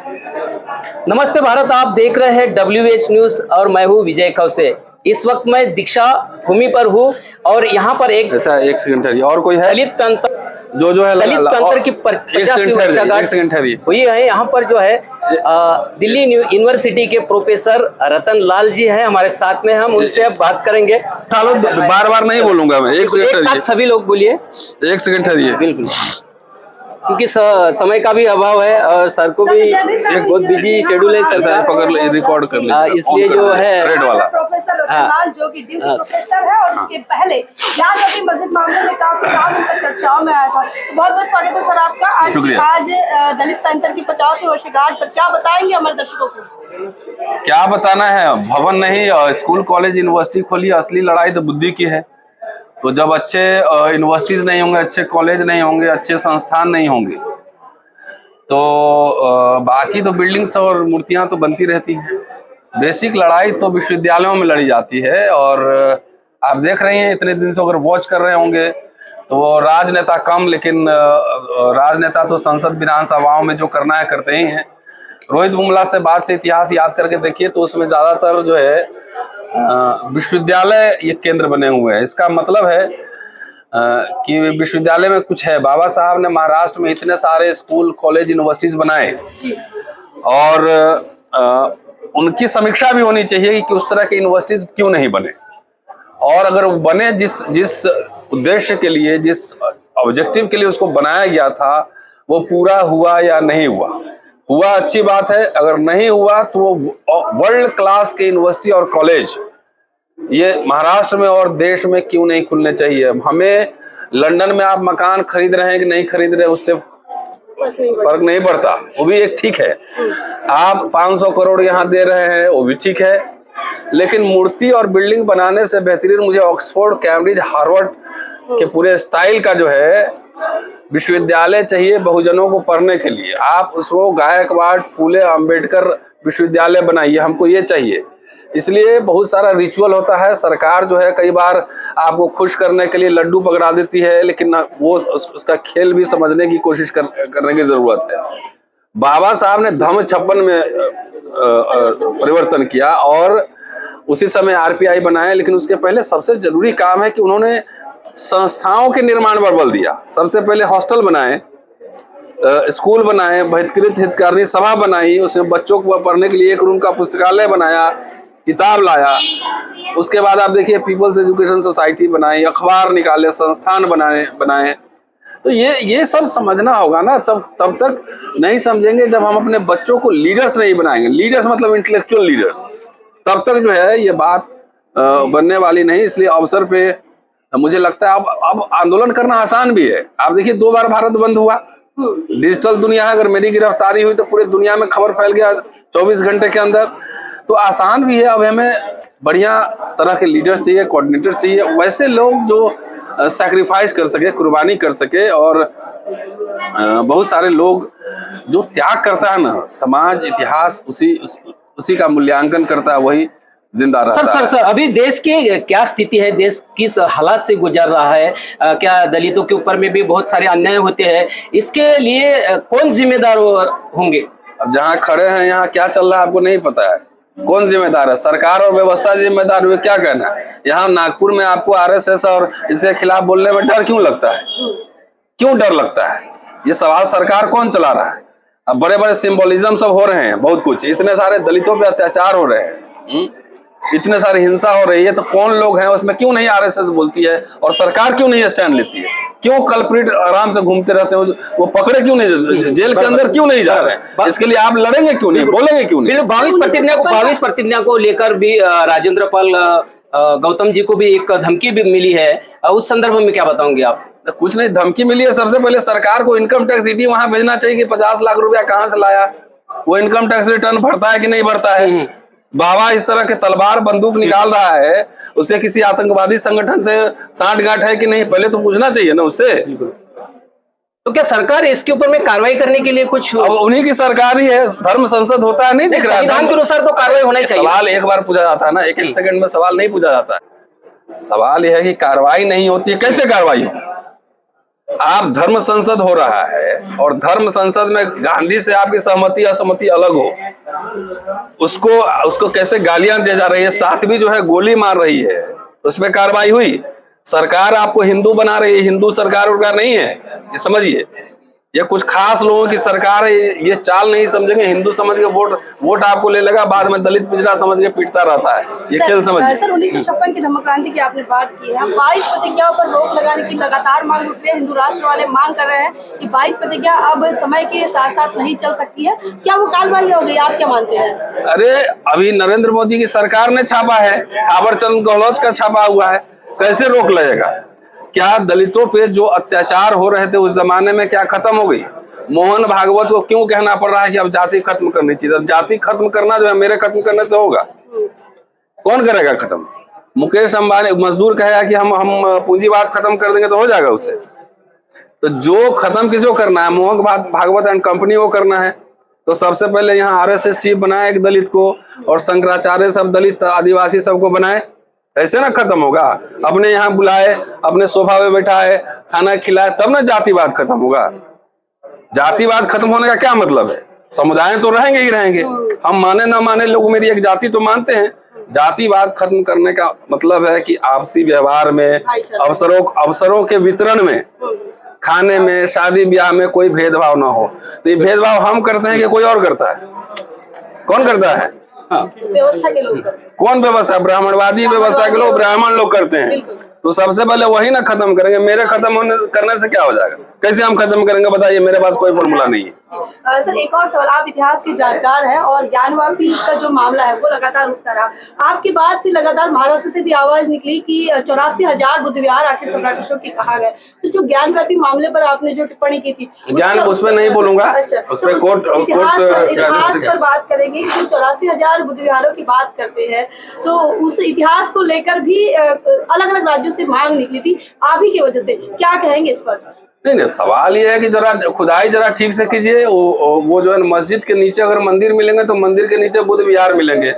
नमस्ते भारत, आप देख रहे हैं WH न्यूज और मैं हूँ विजय खौसे। इस वक्त मैं दीक्षा भूमि पर हूँ और यहाँ पर एक ऐसा एक सेकंड ठहरिए। और कोई है दलित प्रांत जो है दलित प्रांत की 50वीं वर्षगांठ हुई है। यहाँ पर जो है दिल्ली यूनिवर्सिटी के प्रोफेसर रतन लाल जी हैं हमारे साथ में। हम उनसे अब बात करेंगे। बार बार नहीं बोलूंगा मैं, एक सेकंड साथ सभी लोग बोलिए। एक सेकंड ठहरिए। बिल्कुल, क्योंकि समय का भी अभाव है और सर को भी एक बहुत बिजी शेड्यूल है। सर पकड़ ले, रिकॉर्ड कर ले, इसलिए जो है रेड वाला प्रोफेसर रतन लाल जो कि ड्यूटी प्रोफेसर है और उसके पहले ज्ञान नदी मस्जिद मामले में काफी नाम उनका चर्चाओं में आया था। तो बहुत बहुत स्वागत है सर आपका। आज दलित पैंथर की 50वीं वर्षगांठ पर क्या बताएंगे हमारे दर्शकों को? क्या बताना है, भवन नहीं स्कूल कॉलेज यूनिवर्सिटी खोली। असली लड़ाई तो बुद्धि की है। तो जब अच्छे यूनिवर्सिटीज नहीं होंगे, अच्छे कॉलेज नहीं होंगे, अच्छे संस्थान नहीं होंगे, तो बाकी तो बिल्डिंग्स और मूर्तियां तो बनती रहती हैं। बेसिक लड़ाई तो विश्वविद्यालयों में लड़ी जाती है। और आप देख रहे हैं, इतने दिन से अगर वॉच कर रहे होंगे तो राजनेता कम, लेकिन राजनेता तो संसद विधानसभाओं में जो करना है करते ही हैं। रोहित बुमला से बात से इतिहास याद करके देखिए तो उसमें ज्यादातर जो है विश्वविद्यालय ये केंद्र बने हुए हैं। इसका मतलब है कि विश्वविद्यालय में कुछ है। बाबा साहब ने महाराष्ट्र में इतने सारे स्कूल कॉलेज यूनिवर्सिटीज बनाए और उनकी समीक्षा भी होनी चाहिए कि उस तरह के यूनिवर्सिटीज क्यों नहीं बने, और अगर वो बने जिस उद्देश्य के लिए, जिस ऑब्जेक्टिव के लिए उसको बनाया गया था, वो पूरा हुआ या नहीं हुआ अच्छी बात है। अगर नहीं हुआ तो वो वर्ल्ड क्लास के यूनिवर्सिटी और कॉलेज ये महाराष्ट्र में और देश में क्यों नहीं खुलने चाहिए। हमें लंदन में आप मकान खरीद रहे हैं कि नहीं खरीद रहे उससे फर्क नहीं पड़ता, वो भी एक ठीक है। आप 500 करोड़ यहाँ दे रहे हैं, वो भी ठीक है। लेकिन मूर्ति और बिल्डिंग बनाने से बेहतरीन मुझे ऑक्सफोर्ड, कैम्ब्रिज, हार्वर्ड के पूरे स्टाइल का जो है विश्वविद्यालय चाहिए बहुजनों को पढ़ने के लिए। आप उसको गायकवाड़, फूले, अंबेडकर विश्वविद्यालय बनाइए, हमको ये चाहिए। इसलिए बहुत सारा रिचुअल होता है। सरकार जो है कई बार आपको खुश करने के लिए लड्डू पकड़ा देती है, लेकिन वो उसका खेल भी समझने की कोशिश करने की जरूरत है। बाबा साहब ने धम्म 56 में परिवर्तन किया और उसी समय RPI बनाए, लेकिन उसके पहले सबसे जरूरी काम है कि उन्होंने संस्थाओं के निर्माण पर बल दिया। सबसे पहले हॉस्टल बनाए, स्कूल बनाए, बहिष्कृत हितकारिणी सभा बनाई, उसमें बच्चों को पढ़ने के लिए एक रूम का पुस्तकालय बनाया, किताब लाया। उसके बाद आप देखिए पीपल्स एजुकेशन सोसाइटी बनाई, अखबार निकाले, संस्थान बनाए। तो ये सब समझना होगा ना, तब तक नहीं समझेंगे जब हम अपने बच्चों को लीडर्स नहीं बनाएंगे। लीडर्स मतलब इंटेलेक्चुअल लीडर्स, तब तक जो है ये बात बनने वाली नहीं। इसलिए अवसर पे मुझे लगता है अब आंदोलन करना आसान भी है। आप देखिए 2 बार भारत बंद हुआ। डिजिटल दुनिया है, अगर मेरी गिरफ्तारी हुई तो पूरे दुनिया में खबर फैल गया 24 घंटे के अंदर। तो आसान भी है। अब हमें बढ़िया तरह के लीडर्स चाहिए, कोऑर्डिनेटर चाहिए, वैसे लोग जो सैक्रिफाइस कर सके, कुर्बानी कर सके। और बहुत सारे लोग जो त्याग करता है ना, समाज इतिहास उसी का मूल्यांकन करता है, वही जिंदा रहता है। सर अभी देश की क्या स्थिति है? देश किस हालात से गुजर रहा है? क्या दलितों के ऊपर में भी बहुत सारे अन्याय होते हैं? इसके लिए कौन जिम्मेदार होंगे? अब जहाँ खड़े हैं यहाँ क्या चल रहा है आपको नहीं पता है। कौन जिम्मेदार है? सरकार और व्यवस्था जिम्मेदार हुए, क्या कहना है। यहाँ नागपुर में आपको RSS और इसके खिलाफ बोलने में डर क्यों लगता है? क्यों डर लगता है? ये सवाल सरकार कौन चला रहा है? अब बड़े बड़े सिंबोलिज्म सब हो रहे हैं, बहुत कुछ, इतने सारे दलितों पे अत्याचार हो रहे हैं, इतने सारी हिंसा हो रही है, तो कौन लोग हैं उसमें? क्यों नहीं RSS बोलती है और सरकार क्यों नहीं स्टैंड लेती है? क्यों कल्प्रिट आराम से घूमते रहते हैं, वो पकड़े क्यों नहीं, जेल के अंदर क्यों नहीं जा रहे हैं? इसके लिए आप लड़ेंगे क्यों नहीं, बोलेंगे क्यों नहीं? 22 प्रतिज्ञा को लेकर भी राजेंद्र पाल गौतम जी को भी एक धमकी भी मिली है। उस संदर्भ में क्या बताओगे आप? कुछ नहीं, धमकी मिली है। सबसे पहले सरकार को इनकम टैक्स ईडी वहां भेजना चाहिए कि 50 लाख रुपया कहां से लाया, वो इनकम टैक्स रिटर्न भरता है कि नहीं भरता है। बाबा इस तरह के तलवार बंदूक निकाल रहा है, उसे किसी आतंकवादी संगठन से सांठगांठ है कि नहीं, पहले तो पूछना चाहिए ना उससे। तो क्या सरकार इसके ऊपर में कार्रवाई करने के लिए कुछ? उन्हीं की सरकार ही है, धर्म संसद होता है, नहीं दिख रहा है? संविधान के अनुसार तो कार्रवाई होना चाहिए। सवाल एक बार पूछा जाता है ना, एक सेकंड में सवाल नहीं पूछा जाता है। सवाल यह है कि कार्रवाई नहीं होती है, कैसे कार्रवाई हो? आप धर्म संसद हो रहा है और धर्म संसद में गांधी से आपकी सहमति असहमति अलग हो, उसको कैसे गालियां दी जा रही है, साध्वी जो है गोली मार रही है, उसमें कार्रवाई हुई। सरकार आपको हिंदू बना रही है, हिंदू सरकार उनका नहीं है, ये समझिए। ये कुछ खास लोगों की सरकार है, ये चाल नहीं समझेंगे, हिंदू समझ के वोट आपको ले लेगा, बाद में दलित पिछड़ा समझ के पीटता रहता है, ये खेल समझिए। सर 1956 की धम्म क्रांति की आपने बात की है, 22 प्रतिज्ञाओं पर रोक लगाने की लगातार मांग उठ रही है। हिंदू राष्ट्र वाले मांग कर रहे हैं कि 22 प्रतिज्ञा अब समय के साथ साथ नहीं चल सकती है, क्या वो कालबाही हो गई, आप क्या मानते हैं? अरे अभी नरेंद्र मोदी की सरकार ने छापा है, थावरचंद गहलोत का छापा हुआ है, कैसे रोक लगेगा? क्या दलितों पे जो अत्याचार हो रहे थे उस जमाने में क्या खत्म हो गई? मोहन भागवत को क्यों कहना पड़ रहा है कि अब जाति खत्म करनी चाहिए? जाति खत्म करना जो है मेरे खत्म करने से होगा, कौन करेगा खत्म? मुकेश अंबानी मजदूर कहेगा कि हम पूंजीवाद खत्म कर देंगे तो हो जाएगा उससे? तो जो खत्म किसको करना है? मोहन भागवत एंड कंपनी को करना है। तो सबसे पहले यहाँ RSS चीफ बनाए एक दलित को, और शंकराचार्य सब दलित आदिवासी सबको बनाए, ऐसे ना खत्म होगा। अपने यहाँ बुलाए, अपने सोफा पे बैठाए, खाना खिलाए, तब ना जातिवाद खत्म होगा। जातिवाद खत्म होने का क्या मतलब है? समुदाय तो रहेंगे ही रहेंगे, हम माने ना माने लोग मेरी एक जाति तो मानते हैं। जातिवाद खत्म करने का मतलब है कि आपसी व्यवहार में, अवसरों के वितरण में, खाने में, शादी ब्याह में कोई भेदभाव ना हो। तो ये भेदभाव हम करते हैं कि कोई और करता है? कौन करता है? व्यवस्था के लोग करते हैं। कौन व्यवस्था? ब्राह्मणवादी व्यवस्था के लोग, ब्राह्मण लोग करते हैं। तो सबसे पहले वही ना खत्म करेंगे। मेरे खत्म करने से क्या हो जाएगा? कैसे हम खत्म करेंगे बताइए? मेरे पास कोई फॉर्मूला नहीं है। सर एक और सवाल, आप इतिहास के जानकार हैं और ज्ञानवापी का जो मामला है वो लगातार उठता रहा। आपकी बात से लगातार महाराष्ट्र से भी आवाज निकली कि 84,000 बुद्ध विहार आखिर सम्राट अशोक के कहा गए। तो जो ज्ञानवापी मामले पर आपने जो टिप्पणी की थी, ज्ञान उसमें नहीं बोलूंगा। अच्छा, उसमें इतिहास पर बात करेंगे। जो 84,000 बुद्ध विहारों की बात करते हैं, तो उस इतिहास को लेकर भी अलग अलग राज्यों से मांग निकली थी आप ही की वजह से, क्या कहेंगे इस पर? नहीं, सवाल ये है कि जरा खुदाई जरा ठीक से कीजिए। वो जो है मस्जिद के नीचे अगर मंदिर मिलेंगे तो मंदिर के नीचे बुद्ध विहार मिलेंगे।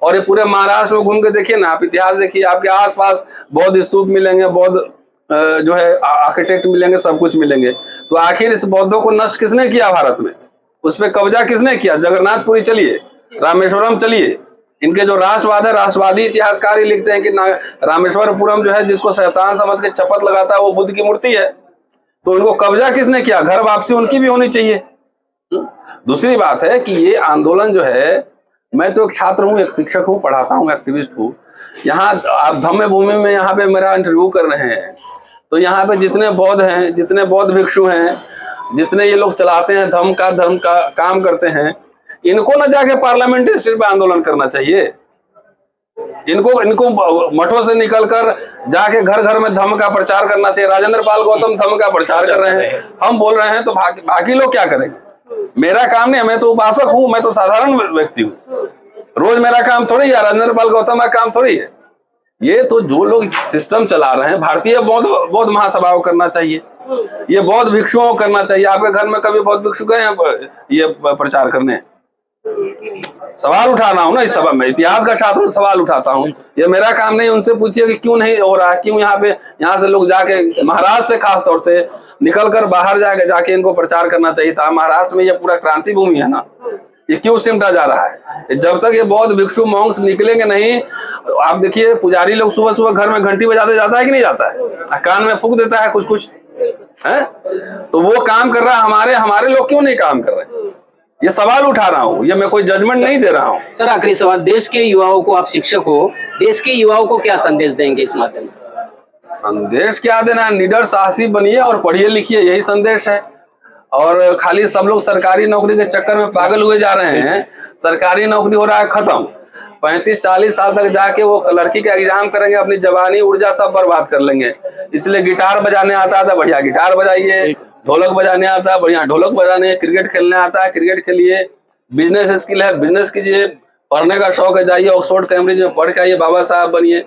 और ये पूरे महाराष्ट्र में घूम के देखिए ना, आप इतिहास देखिए, आपके आसपास बौद्ध स्तूप मिलेंगे, बौद्ध जो है आर्किटेक्ट मिलेंगे, सब कुछ मिलेंगे। तो आखिर इस बौद्धों को नष्ट किसने किया भारत में? उस पर कब्जा किसने किया? जगन्नाथपुरी चलिए, रामेश्वरम चलिए। इनके जो राष्ट्रवाद है, राष्ट्रवादी इतिहासकार ही लिखते हैं कि रामेश्वरपुरम जो है, जिसको शैतान समझ के चपत लगाता है, वो बुद्ध की मूर्ति है। तो उनको कब्जा किसने किया? घर वापसी उनकी भी होनी चाहिए। दूसरी बात है कि ये आंदोलन जो है, मैं तो एक छात्र हूँ, एक शिक्षक हूँ, पढ़ाता हूँ, एक्टिविस्ट हूँ। यहाँ आप धम्म भूमि में यहाँ पे मेरा इंटरव्यू कर रहे हैं, तो यहाँ पे जितने बौद्ध हैं, जितने बौद्ध भिक्षु हैं, जितने ये लोग चलाते हैं धर्म का काम करते हैं, इनको ना जाके पार्लियामेंट्री स्ट्रीट पे आंदोलन करना चाहिए। इनको मठों से निकलकर जाके घर घर में धर्म का प्रचार करना चाहिए। राजेंद्र पाल गौतम धर्म का प्रचार कर रहे हैं, हम बोल रहे हैं, तो बाकी लोग क्या करेंगे? मेरा काम नहीं है, मैं तो उपासक हूँ, मैं तो साधारण व्यक्ति हूँ। रोज मेरा काम थोड़ी है, राजेंद्र पाल गौतम का काम थोड़ी है। ये तो जो लोग सिस्टम चला रहे हैं, भारतीय बौद्ध महासभा को करना चाहिए, ये बौद्ध भिक्षुओं को करना चाहिए। आपके घर में कभी बौद्ध भिक्षु गए हैं ये प्रचार करने? सवाल उठा रहा हूँ ना इस सभा में, इतिहास का छात्र सवाल उठाता हूँ। ये मेरा काम नहीं, उनसे पूछिए कि क्यों नहीं हो रहा है, क्यों यहाँ से लोग जाके, महाराष्ट्र से खास तौर से निकलकर बाहर जाके इनको प्रचार करना चाहिए था। महाराष्ट्र में ये पूरा क्रांति भूमि है ना, ये क्यों सिमटा जा रहा है? जब तक ये बौद्ध भिक्षु मॉन्क्स निकलेंगे नहीं, आप देखिए पुजारी लोग सुबह सुबह घर में घंटी बजाते जाता है कि नहीं जाता है? कान में फूंक देता है कुछ है, तो वो काम कर रहा है। हमारे लोग क्यों नहीं काम कर रहे? ये सवाल उठा रहा हूँ, ये मैं कोई जजमेंट नहीं दे रहा हूँ। सर आखिरी सवाल, देश के युवाओं को, आप शिक्षक हो, देश के युवाओं को क्या संदेश देंगे इस माध्यम से? संदेश क्या देना? निडर साहसी बनिए और पढ़िए लिखिए, यही संदेश है। और खाली सब लोग सरकारी नौकरी के चक्कर में पागल हुए जा रहे हैं। सरकारी नौकरी हो रहा है खत्म, 35-40 साल तक जाके वो लड़की का एग्जाम करेंगे, अपनी जवानी ऊर्जा सब बर्बाद कर लेंगे। इसलिए गिटार बजाने आता था, बढ़िया गिटार बजाइए, ढोलक बजाने आता है, बढ़िया ढोलक बजाने, क्रिकेट खेलने आता है, क्रिकेट खेलिए, बिजनेस स्किल है, बिजनेस कीजिए, पढ़ने का शौक है, जाइए ऑक्सफोर्ड कैम्ब्रिज में पढ़ के आइए, बाबा साहब बनिए।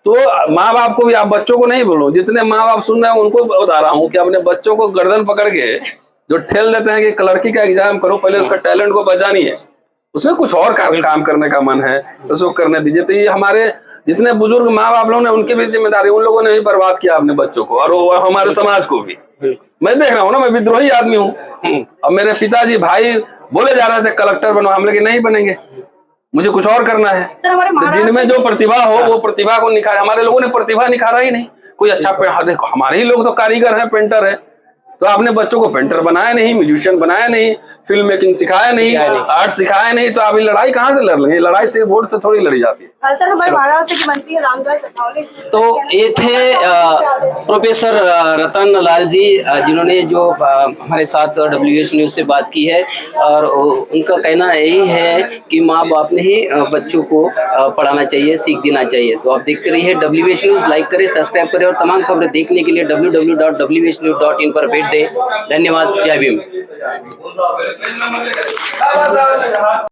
तो माँ बाप को भी, आप बच्चों को नहीं बोलो, जितने माँ बाप सुन रहे हैं उनको बता रहा हूँ कि अपने बच्चों को गर्दन पकड़ के जो ठेल देते हैं कि लड़की का एग्जाम करो, पहले उसका टैलेंट को पहचानिए, उसमें कुछ और काम करने का मन है तो उसको करने दीजिए। तो ये हमारे जितने बुजुर्ग माँ बाप लोग ने उनकी भी जिम्मेदारी, उन लोगों ने भी बर्बाद किया अपने बच्चों को और हमारे समाज को भी। मैं देख रहा हूँ ना, मैं विद्रोही आदमी हूँ। और मेरे पिताजी भाई बोले जा रहे थे कलेक्टर बनो, हम लोग नहीं बनेंगे, मुझे कुछ और करना है। तो जिनमें जो प्रतिभा हो वो प्रतिभा को निखारे। हमारे लोगों ने प्रतिभा निखारा ही नहीं। कोई अच्छा हमारे ही लोग तो कारीगर हैं, पेंटर है, तो आपने बच्चों को पेंटर बनाया नहीं, म्यूजिशियन बनाया नहीं, फिल्म मेकिंग सिखाया नहीं, आर्ट सिखाया नहीं, तो आप लड़ाई कहाँ से लड़ लेंगे? लड़ाई सिर्फ वोट से थोड़ी लड़ी जाती है। सर, हमारे महाराष्ट्र के मंत्री है रामदास अठावले। तो ये थे प्रोफेसर रतन लाल जी, जिन्होंने जो हमारे साथ WH न्यूज़ से बात की है, और उनका कहना यही है कि माँ बाप ने ही बच्चों को पढ़ाना चाहिए, सीख देना चाहिए। तो आप देखते रहिए WH न्यूज़, लाइक करें, सब्सक्राइब करें और तमाम खबरें देखने के लिए www.whnews.in पर भेज दें। धन्यवाद। जय भीम।